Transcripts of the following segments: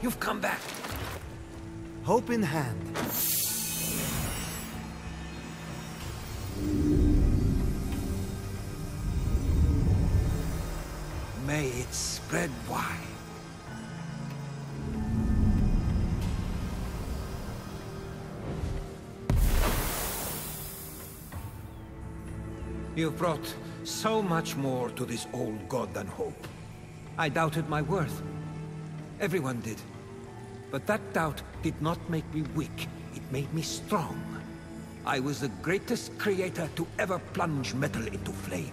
You've come back. Hope in hand. May it spread wide. You've brought so much more to this old god than hope. I doubted my worth. Everyone did. But that doubt did not make me weak. It made me strong. I was the greatest creator to ever plunge metal into flame.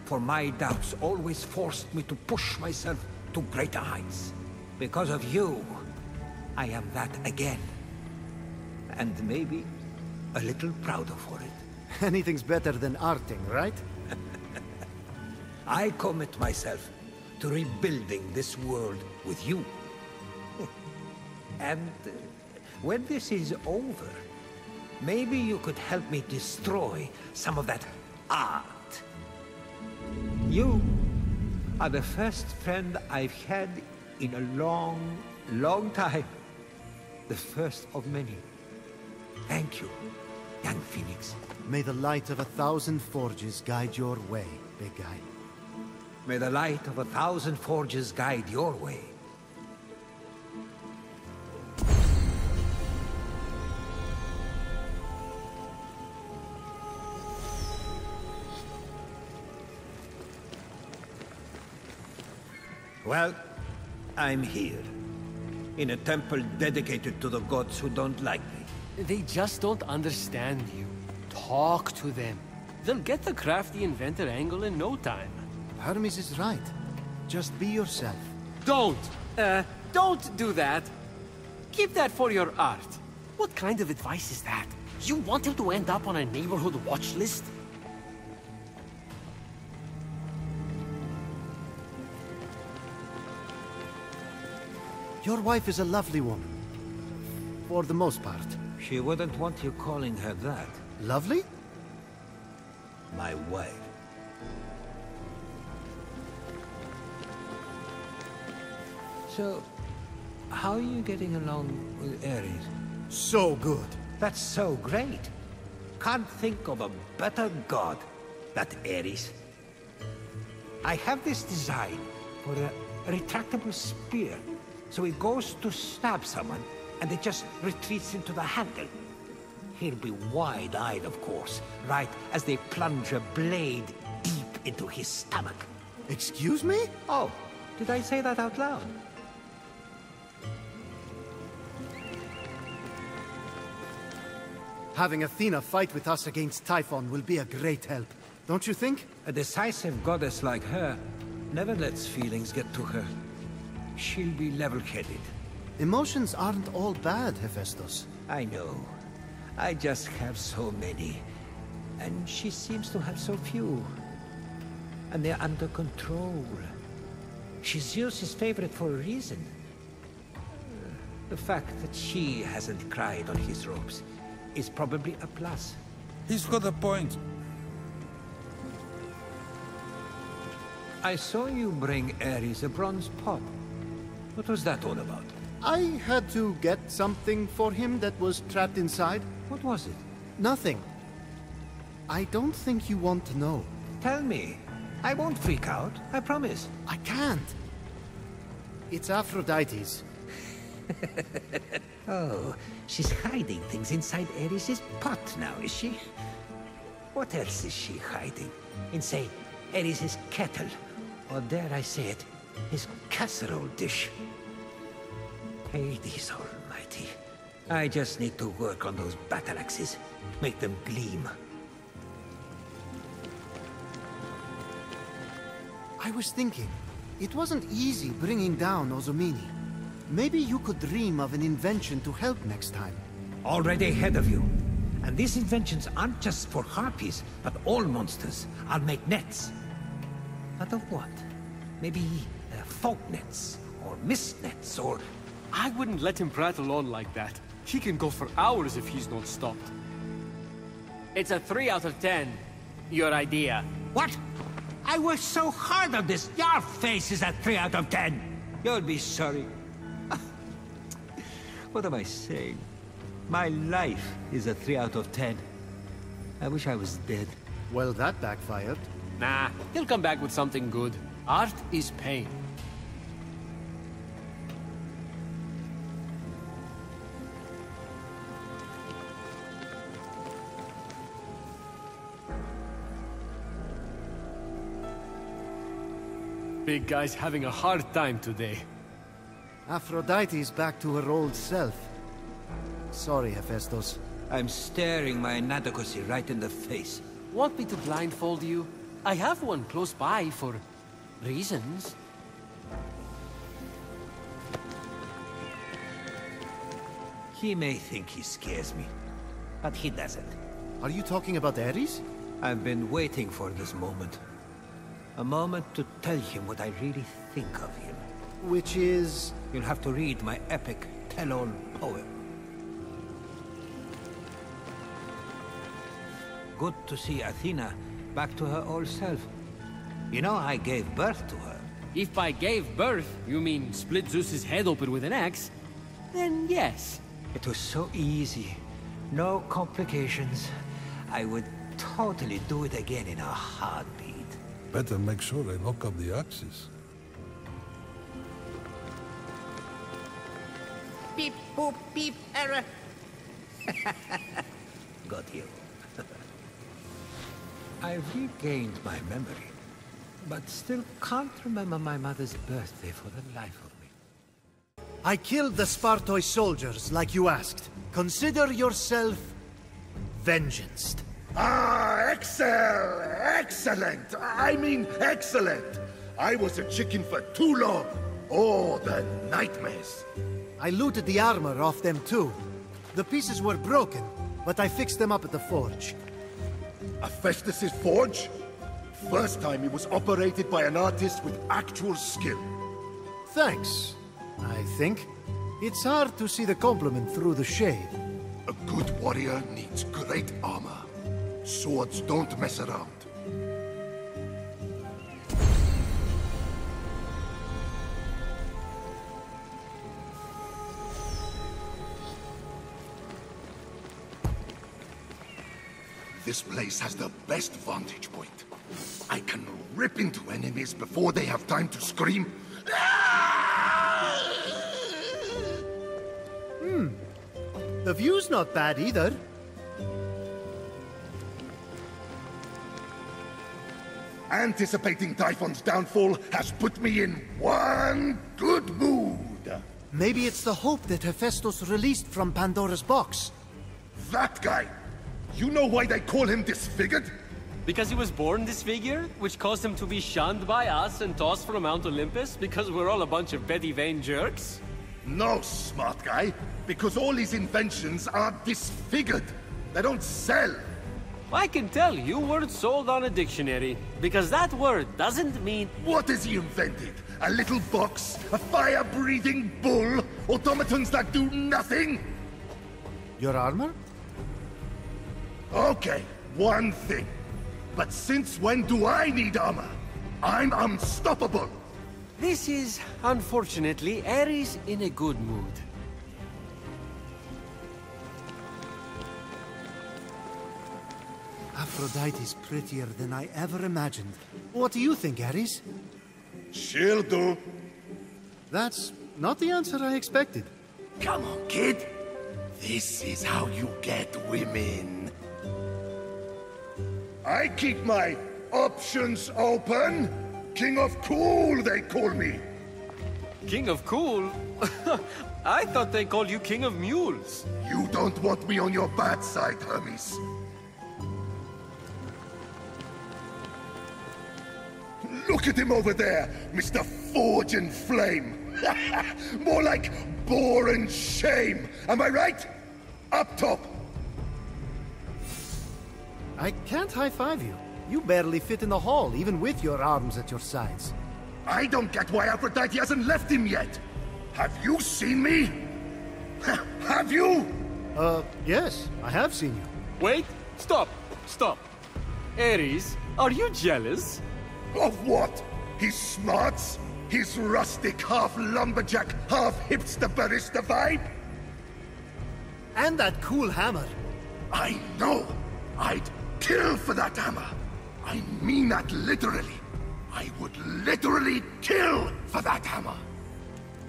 For my doubts always forced me to push myself to greater heights. Because of you, I am that again. And maybe a little prouder for it. Anything's better than arting, right? I commit myself to rebuilding this world with you. And when this is over, maybe you could help me destroy some of that art. You are the first friend I've had in a long, long time. The first of many. Thank you, young Phoenix. May the light of 1,000 forges guide your way, big guy. May the light of 1,000 forges guide your way. Well, I'm here. In a temple dedicated to the gods who don't like me. They just don't understand you. Talk to them. They'll get the crafty inventor angle in no time. Hermes is right. Just be yourself. Don't do that. Keep that for your art. What kind of advice is that? You want him to end up on a neighborhood watch list? Your wife is a lovely woman. For the most part. She wouldn't want you calling her that. Lovely? My wife. So, how are you getting along with Ares? So good. That's so great. Can't think of a better god than Ares. I have this design for a retractable spear. So it goes to stab someone, and it just retreats into the handle. He'll be wide-eyed, of course, right as they plunge a blade deep into his stomach. Excuse me? Oh, did I say that out loud? Having Athena fight with us against Typhon will be a great help. Don't you think? A decisive goddess like her never lets feelings get to her. She'll be level-headed. Emotions aren't all bad, Hephaistos. I know. I just have so many. And she seems to have so few. And they're under control. She's Zeus's favorite for a reason. The fact that she hasn't cried on his ropes is probably a plus. He's got a point. I saw you bring Ares a bronze pot. What was that all about? I had to get something for him that was trapped inside. What was it? Nothing. I don't think you want to know. Tell me. I won't freak out, I promise. I can't. It's Aphrodite's. Oh, she's hiding things inside Ares' pot now, is she? What else is she hiding? In, say, Ares' kettle? Or dare I say it, his casserole dish? Hades almighty. I just need to work on those battle axes. Make them gleam. I was thinking, it wasn't easy bringing down Ozomini. Maybe you could dream of an invention to help next time. Already ahead of you. And these inventions aren't just for harpies, but all monsters. I'll make nets. Out of what? Maybe folk nets, or mist nets, or... I wouldn't let him prattle on like that. He can go for hours if he's not stopped. It's a 3 out of 10. Your idea. What? I worked so hard on this. Your face is a 3 out of 10. You'll be sorry. What am I saying? My life is a 3 out of 10. I wish I was dead. Well, that backfired. Nah, he'll come back with something good. Art is pain. Big guy's having a hard time today. Aphrodite's back to her old self. Sorry, Hephaistos. I'm staring my inadequacy right in the face. Want me to blindfold you? I have one close by for reasons. He may think he scares me, but he doesn't. Are you talking about Ares? I've been waiting for this moment. A moment to tell him what I really think of him. Which is... You'll have to read my epic tell-all poem. Good to see Athena back to her old self. You know, I gave birth to her. If by gave birth, you mean split Zeus's head open with an axe, then yes. It was so easy. No complications. I would totally do it again in a heartbeat. Better make sure they lock up the axes. Beep, boop, beep, error. Got you. I've regained my memory, but still can't remember my mother's birthday for the life of me. I killed the Spartoi soldiers, like you asked. Consider yourself... vengeanced. Ah, excellent! I mean excellent! I was a chicken for too long. Oh, the nightmares. I looted the armor off them too. The pieces were broken, but I fixed them up at the forge. Hephaistos' forge? First time it was operated by an artist with actual skill. Thanks, I think. It's hard to see the compliment through the shade. A good warrior needs great armor. Swords don't mess around. This place has the best vantage point. I can rip into enemies before they have time to scream. The view's not bad either. Anticipating Typhon's downfall has put me in one good mood. Maybe it's the hope that Hephaistos released from Pandora's box. That guy! You know why they call him disfigured? Because he was born disfigured, which caused him to be shunned by us and tossed from Mount Olympus because we're all a bunch of petty vain jerks? No, smart guy. Because all his inventions are disfigured. They don't sell. I can tell you weren't sold on a dictionary, because that word doesn't mean... What has he invented? A little box? A fire-breathing bull? Automatons that do nothing? Your armor? Okay, one thing. But since when do I need armor? I'm unstoppable. This is, unfortunately, Ares in a good mood. Aphrodite's prettier than I ever imagined. What do you think, Ares? She'll do. That's not the answer I expected. Come on, kid. This is how you get women. I keep my options open. King of Cool, they call me. King of Cool? I thought they called you King of Mules. You don't want me on your bad side, Hermes. Look at him over there, Mr. Forge and Flame. More like bore and shame. Am I right? Up top. I can't high-five you. You barely fit in the hall, even with your arms at your sides. I don't get why Aphrodite hasn't left him yet. Have you seen me? Have you? Yes, I have seen you. Wait, stop. Ares, are you jealous? Of what? His smarts? His rustic half-lumberjack, half-hipster barista vibe? And that cool hammer. I know! I'd kill for that hammer! I mean that literally! I would literally kill for that hammer!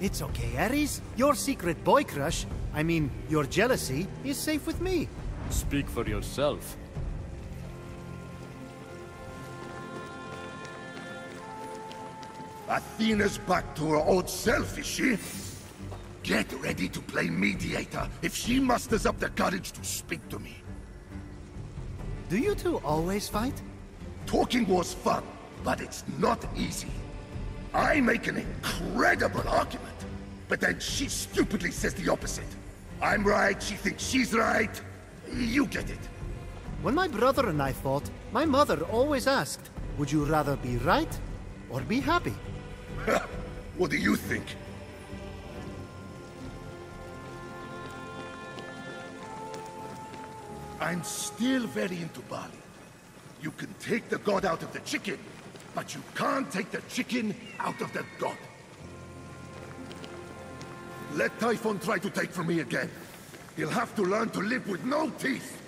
It's okay, Ares. Your secret boy crush, I mean, your jealousy, is safe with me. Speak for yourself. Athena's back to her old self, is she? Get ready to play mediator if she musters up the courage to speak to me. Do you two always fight? Talking was fun, but it's not easy. I make an incredible argument, but then she stupidly says the opposite. I'm right, she thinks she's right. You get it. When my brother and I fought, my mother always asked, would you rather be right or be happy? What do you think? I'm still very into barley. You can take the god out of the chicken, but you can't take the chicken out of the god. Let Typhon try to take from me again. He'll have to learn to live with no teeth.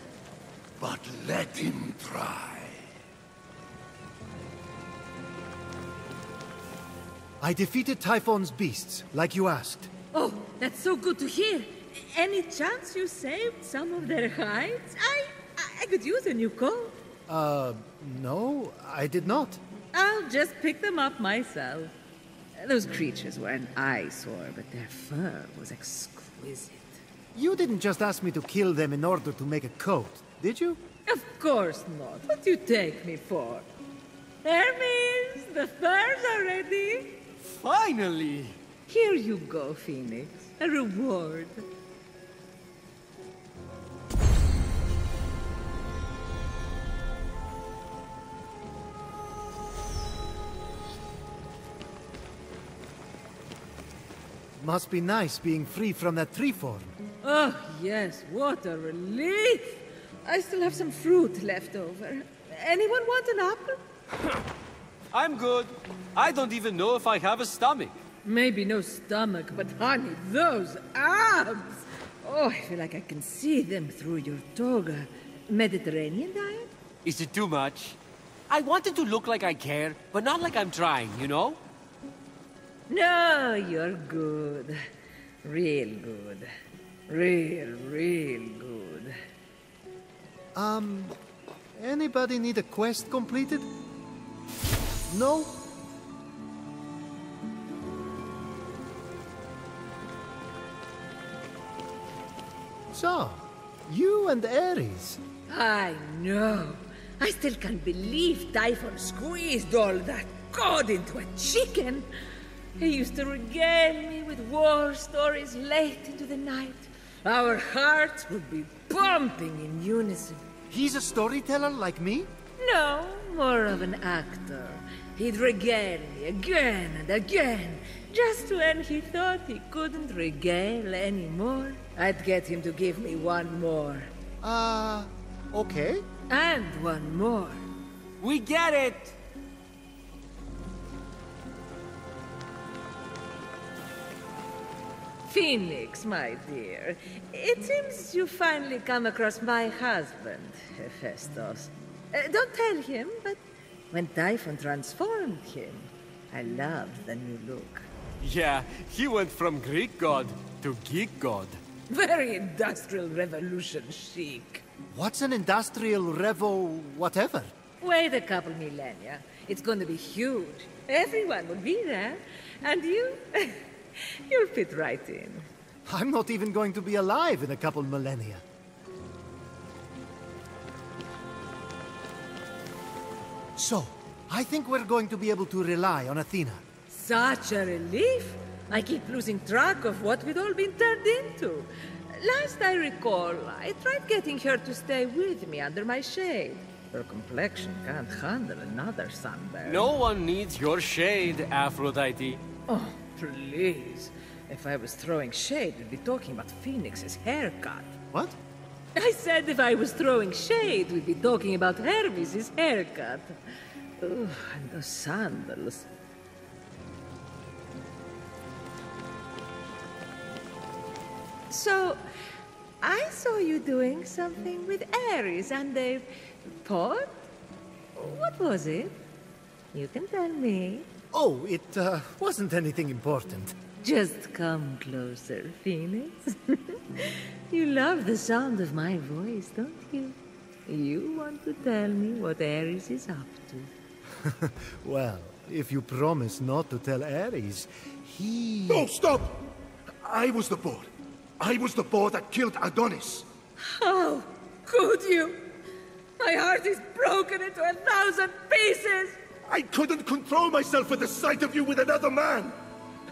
But let him try. I defeated Typhon's beasts, like you asked. Oh, that's so good to hear. Any chance you saved some of their hides? I could use a new coat. No, I did not. I'll just pick them up myself. Those creatures were an eyesore, but their fur was exquisite. You didn't just ask me to kill them in order to make a coat, did you? Of course not. What do you take me for? Hermes, the furs are ready. Finally! Here you go, Phoenix. A reward. Must be nice being free from that tree form. Oh, yes, what a relief! I still have some fruit left over. Anyone want an apple? I'm good. I don't even know if I have a stomach. Maybe no stomach, but honey, those abs! Oh, I feel like I can see them through your toga. Mediterranean diet? Is it too much? I wanted to look like I care, but not like I'm trying, you know? No, you're good. Real good. Real good. Anybody need a quest completed? No? So, you and Ares. I know. I still can't believe Typhon squeezed all that god into a chicken. He used to regale me with war stories late into the night. Our hearts would be pumping in unison. He's a storyteller like me? No, more of an actor. He'd regale me again and again. Just when he thought he couldn't regale anymore, I'd get him to give me one more. Okay. And one more. We get it! Phoenix, my dear. It seems you finally come across my husband, Hephaistos. Don't tell him, but when Typhon transformed him, I loved the new look. Yeah, he went from Greek god to geek god. Very industrial revolution chic. What's an industrial revo whatever? Wait a couple millennia. It's going to be huge. Everyone will be there. And you... you'll fit right in. I'm not even going to be alive in a couple millennia. So, I think we're going to be able to rely on Athena. Such a relief. I keep losing track of what we'd all been turned into. Last I recall, I tried getting her to stay with me under my shade. Her complexion can't handle another sunburn. No one needs your shade, Aphrodite. Oh, please. If I was throwing shade, we'd be talking about Phoenix's haircut. What? I said if I was throwing shade, we'd be talking about Hermes' haircut. Ugh, and those sandals. So, I saw you doing something with Ares and a pot? What was it? You can tell me. Oh, it wasn't anything important. Just come closer, Phoenix. You love the sound of my voice, don't you? You want to tell me what Ares is up to. Well, if you promise not to tell Ares, he... No, stop! I was the boar. I was the boar that killed Adonis. How could you? My heart is broken into 1,000 pieces! I couldn't control myself at the sight of you with another man.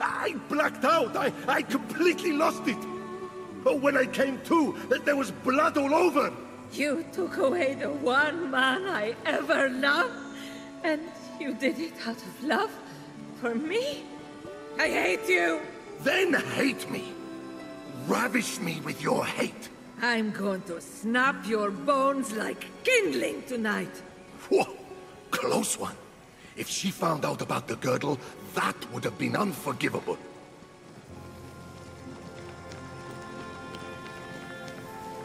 I blacked out. I completely lost it. Oh, when I came to, there was blood all over. You took away the one man I ever loved, and you did it out of love for me? I hate you! Then hate me. Ravish me with your hate. I'm going to snap your bones like kindling tonight. Whoa, close one. If she found out about the girdle, that would have been unforgivable.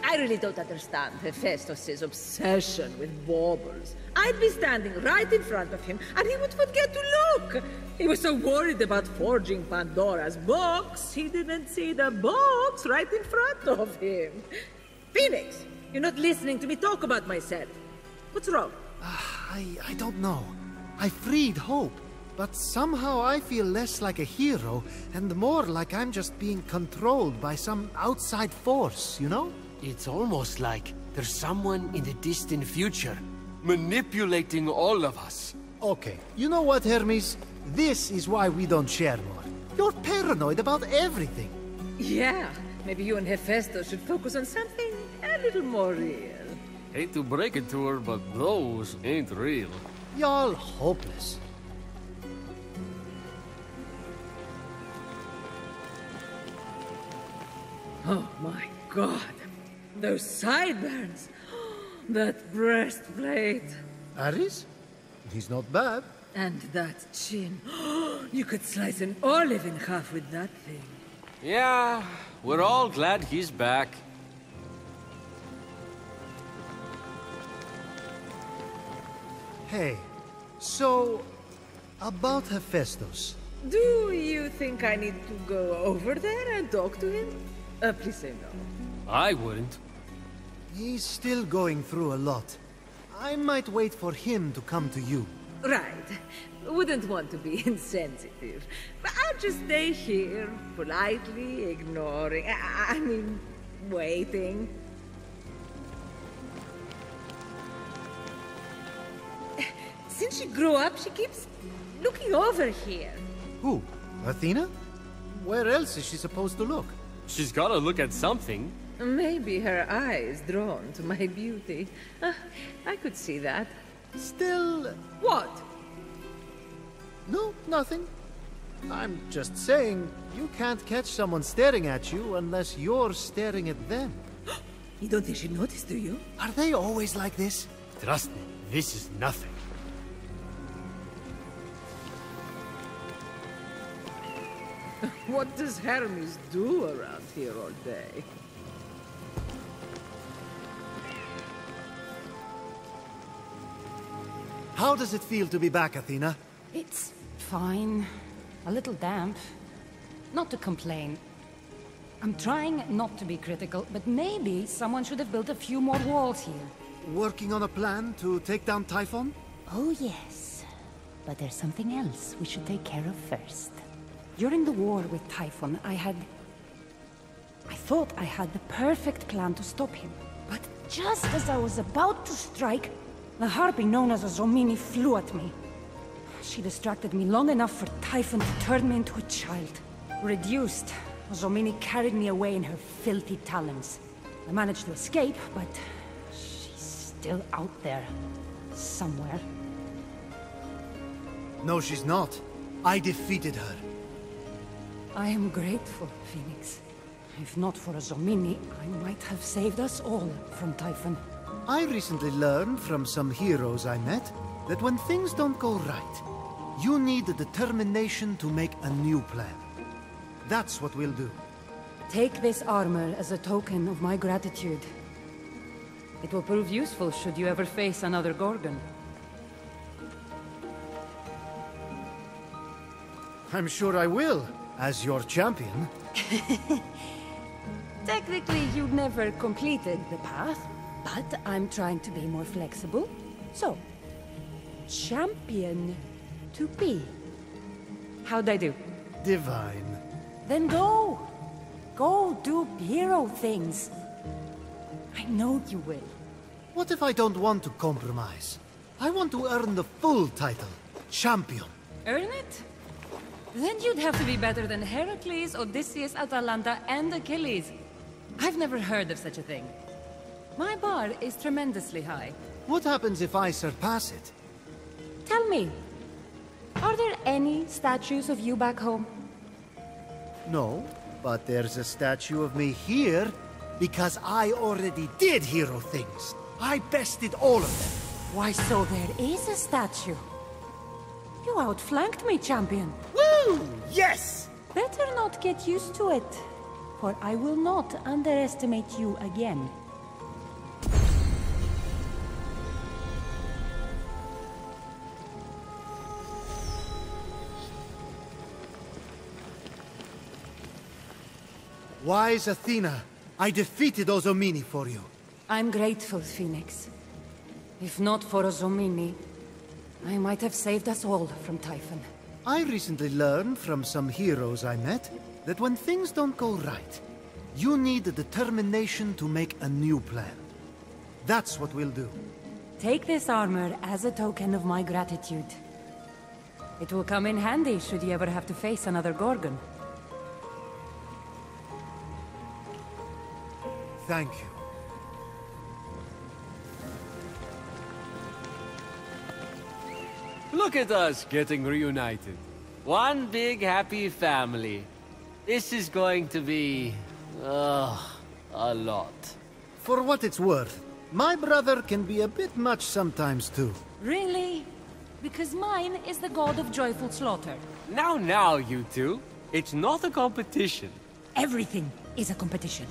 I really don't understand Hephaistos' obsession with baubles. I'd be standing right in front of him, and he would forget to look. He was so worried about forging Pandora's box, he didn't see the box right in front of him. Phoenix, you're not listening to me talk about myself. What's wrong? I don't know. I freed Hope, but somehow I feel less like a hero, and more like I'm just being controlled by some outside force, you know? It's almost like there's someone in the distant future manipulating all of us. Okay, you know what, Hermes? This is why we don't share more. You're paranoid about everything. Yeah, maybe you and Hephaistos should focus on something a little more real. Hate to break it to her, but those ain't real. Y'all hopeless. Oh my god. Those sideburns. That breastplate. Ares? He's not bad. And that chin. You could slice an olive in half with that thing. Yeah, we're all glad he's back. Hey, so... about Hephaistos. Do you think I need to go over there and talk to him? Please say no. I wouldn't. He's still going through a lot. I might wait for him to come to you. Right. Wouldn't want to be insensitive. But I'll just stay here, politely ignoring... I mean, waiting. Since she grew up, she keeps looking over here. Who? Athena? Where else is she supposed to look? She's gotta look at something. Maybe her eye is drawn to my beauty. I could see that. Still... What? No, nothing. I'm just saying, you can't catch someone staring at you unless you're staring at them. You don't think she noticed, do you? Are they always like this? Trust me, this is nothing. What does Hermes do around here all day? How does it feel to be back, Athena? It's fine. A little damp. Not to complain. I'm trying not to be critical, but maybe someone should have built a few more walls here. Working on a plan to take down Typhon? Oh yes. But there's something else we should take care of first. During the war with Typhon, I thought I had the perfect plan to stop him. But just as I was about to strike, the harpy known as a Zomini flew at me. She distracted me long enough for Typhon to turn me into a child. Reduced, Zomini carried me away in her filthy talons. I managed to escape, but she's still out there. Somewhere. No, she's not. I defeated her. I am grateful, Phoenix. If not for a Zomini, I might have saved us all from Typhon. I recently learned from some heroes I met that when things don't go right, you need the determination to make a new plan. That's what we'll do. Take this armor as a token of my gratitude. It will prove useful should you ever face another Gorgon. I'm sure I will, as your champion. Technically, you never completed the path, but I'm trying to be more flexible. So, champion to be. How'd I do? Divine. Then go! Go do hero things. I know you will. What if I don't want to compromise? I want to earn the full title, champion. Earn it? Then you'd have to be better than Heracles, Odysseus, Atalanta, and Achilles. I've never heard of such a thing. My bar is tremendously high. What happens if I surpass it? Tell me, are there any statues of you back home? No, but there's a statue of me here because I already did hero things. I bested all of them. Why, so there is a statue. You outflanked me, champion. Woo! Yes! Better not get used to it, for I will not underestimate you again. Wise Athena, I defeated Ozomini for you. I'm grateful, Phoenix. If not for Ozomini, I might have saved us all from Typhon. I recently learned from some heroes I met that when things don't go right, you need the determination to make a new plan. That's what we'll do. Take this armor as a token of my gratitude. It will come in handy should you ever have to face another Gorgon. Thank you. Look at us getting reunited. One big happy family. This is going to be... a lot. For what it's worth, my brother can be a bit much sometimes too. Really? Because mine is the god of joyful slaughter. Now, you two. It's not a competition. Everything is a competition.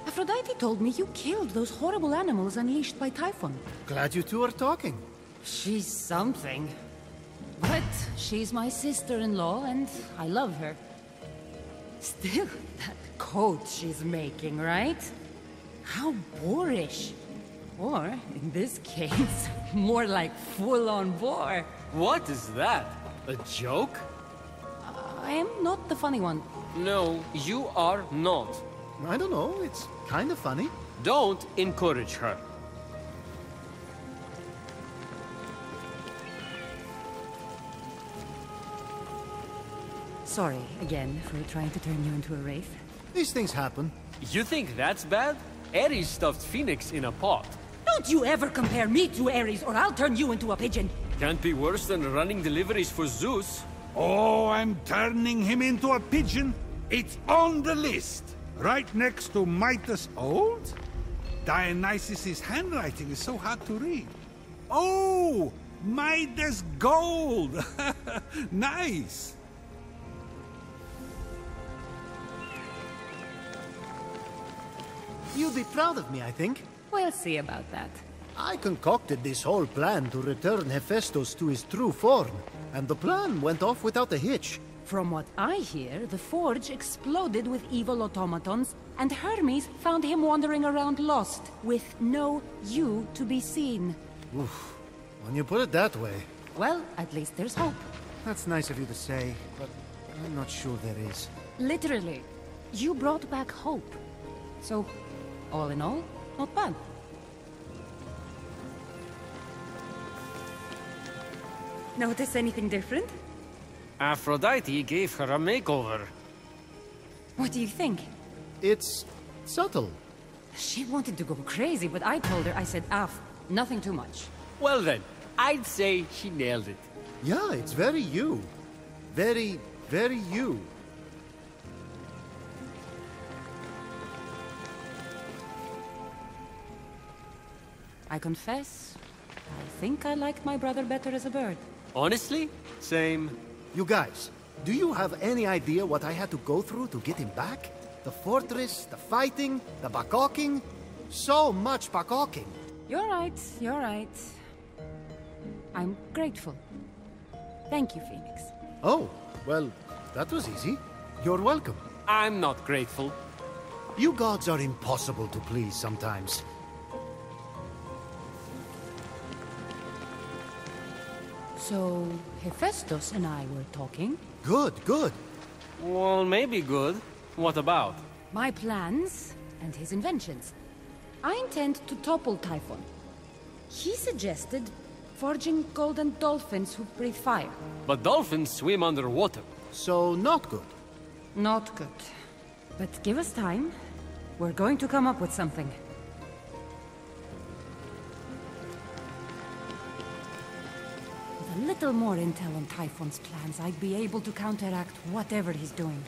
Aphrodite told me you killed those horrible animals unleashed by Typhon. Glad you two are talking. She's something. But she's my sister-in-law, and I love her. Still, that coat she's making, right? How boorish. Or, in this case, more like full-on bore. What is that? A joke? I am not the funny one. No, you are not. I don't know, it's kind of funny. Don't encourage her. Sorry, again, for trying to turn you into a wraith. These things happen. You think that's bad? Ares stuffed Phoenix in a pot. Don't you ever compare me to Ares, or I'll turn you into a pigeon! Can't be worse than running deliveries for Zeus. Oh, I'm turning him into a pigeon. It's on the list. Right next to Midas Old? Dionysus's handwriting is so hard to read. Oh, Midas Gold. Nice. You'll be proud of me, I think. We'll see about that. I concocted this whole plan to return Hephaistos to his true form, and the plan went off without a hitch. From what I hear, the forge exploded with evil automatons, and Hermes found him wandering around lost, with no you to be seen. Oof. When you put it that way. Well, at least there's hope. That's nice of you to say, but I'm not sure there is. Literally. You brought back hope. So, all in all, not bad. Notice anything different? Aphrodite gave her a makeover. What do you think? It's subtle. She wanted to go crazy, but I told her, I said, nothing too much. Well then, I'd say she nailed it. Yeah, it's very you. Very, very you. I confess, I think I liked my brother better as a bird. Honestly, same. You guys, do you have any idea what I had to go through to get him back? The fortress, the fighting, the bakawking. So much bakawking. You're right, you're right. I'm grateful. Thank you, Phoenix. Oh, well, that was easy. You're welcome. I'm not grateful. You gods are impossible to please sometimes. So, Hephaistos and I were talking. Good, good. Well, maybe good. What about? My plans and his inventions. I intend to topple Typhon. He suggested forging golden dolphins who breathe fire. But dolphins swim underwater. So, not good. Not good. But give us time. We're going to come up with something. With a little more intel on Typhon's plans, I'd be able to counteract whatever he's doing.